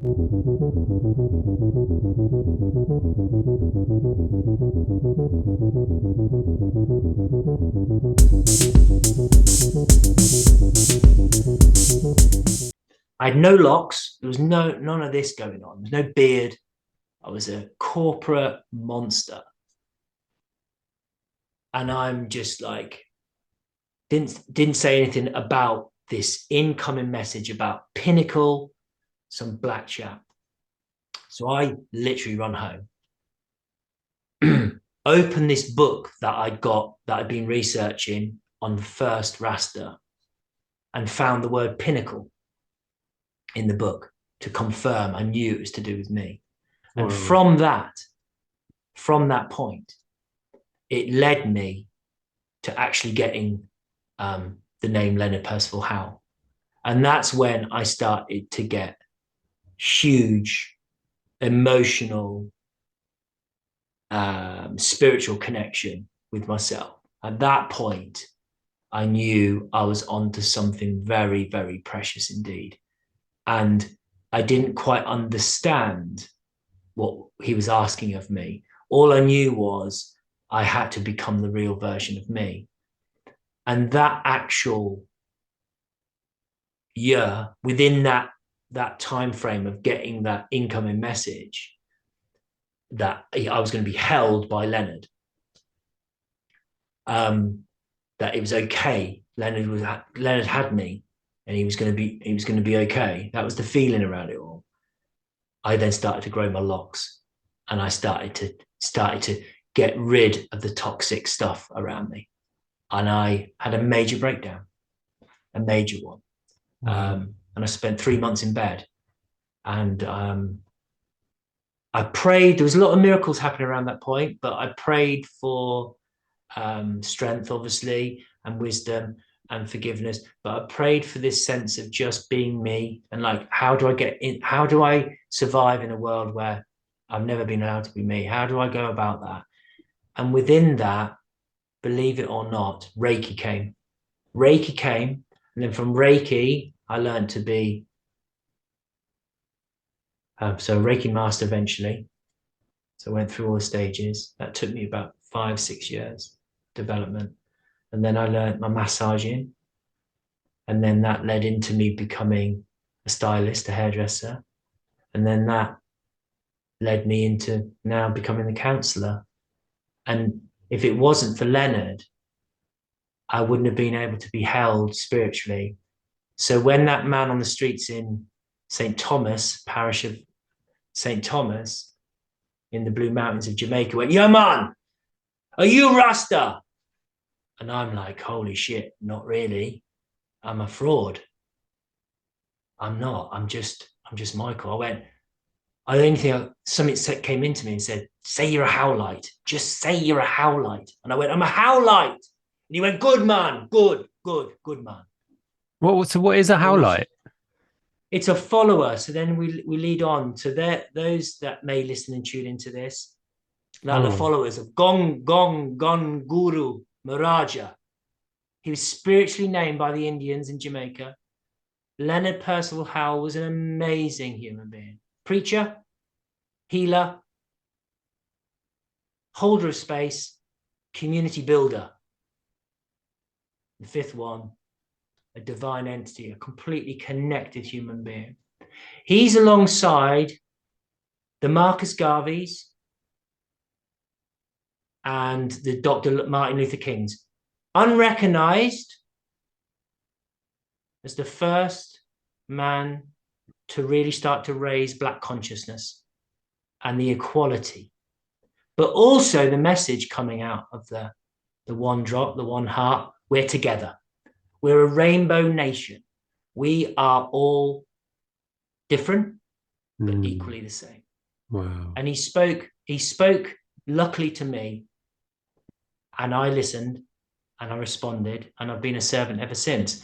I had no locks. There was none of this going on. There was no beard. I was a corporate monster. And I'm just like, didn't say anything about this incoming message about Pinnacle, some black chap. So I literally run home, open this book that I'd been researching on the first raster, and found the word Pinnacle in the book to confirm I knew it was to do with me. Wow. And from that point, it led me to actually getting the name Leonard Percival Howell. And that's when I started to get huge emotional, spiritual connection with myself. At that point, I knew I was onto something very, very precious indeed. And I didn't quite understand what he was asking of me. All I knew was I had to become the real version of me. And that actual year, within that time frame of getting that incoming message, that I was going to be held by Leonard, that it was okay. Leonard had me, and he was going to be okay. That was the feeling around it all. I then started to grow my locks, and I started to get rid of the toxic stuff around me, and I had a major breakdown, a major one. And I spent 3 months in bed, and I prayed. There was a lot of miracles happening around that point, but I prayed for strength, obviously, and wisdom and forgiveness. But I prayed for this sense of just being me, and like, how do I survive in a world where I've never been allowed to be me? How do I go about that? And within that, believe it or not, Reiki came. And then from Reiki, I learned to be so Reiki master eventually. So I went through all the stages. That took me about 5-6 years development. And then I learned my massaging. And then that led into me becoming a stylist, a hairdresser. And then that led me into now becoming a counselor. And if it wasn't for Leonard, I wouldn't have been able to be held spiritually. So when that man on the streets in St. Thomas, parish of St. Thomas, in the Blue Mountains of Jamaica, went, "Yeah, man, are you Rasta?" And I'm like, holy shit, not really. I'm a fraud. I'm not. I'm just Michael. I went, I only think something came into me and said, "Say you're a Howlite. Just say you're a Howlite." And I went, "I'm a Howlite." And he went, "Good man, good man." So what is a Howlite? It's a follower. So then we lead on to those that may listen and tune into this, that are the followers of Gong Guru Maharaja. He was spiritually named by the Indians in Jamaica. Leonard Percival Howell was an amazing human being. Preacher, healer, holder of space, community builder. The fifth one, a divine entity, a completely connected human being. He's alongside the Marcus Garveys and the Dr. Martin Luther Kings, unrecognized as the first man to really start to raise Black consciousness and the equality, but also the message coming out of the one drop, the one heart. We're together. We're a rainbow nation. We are all different, but equally the same. Wow. And he spoke luckily to me, and I listened and I responded, and I've been a servant ever since.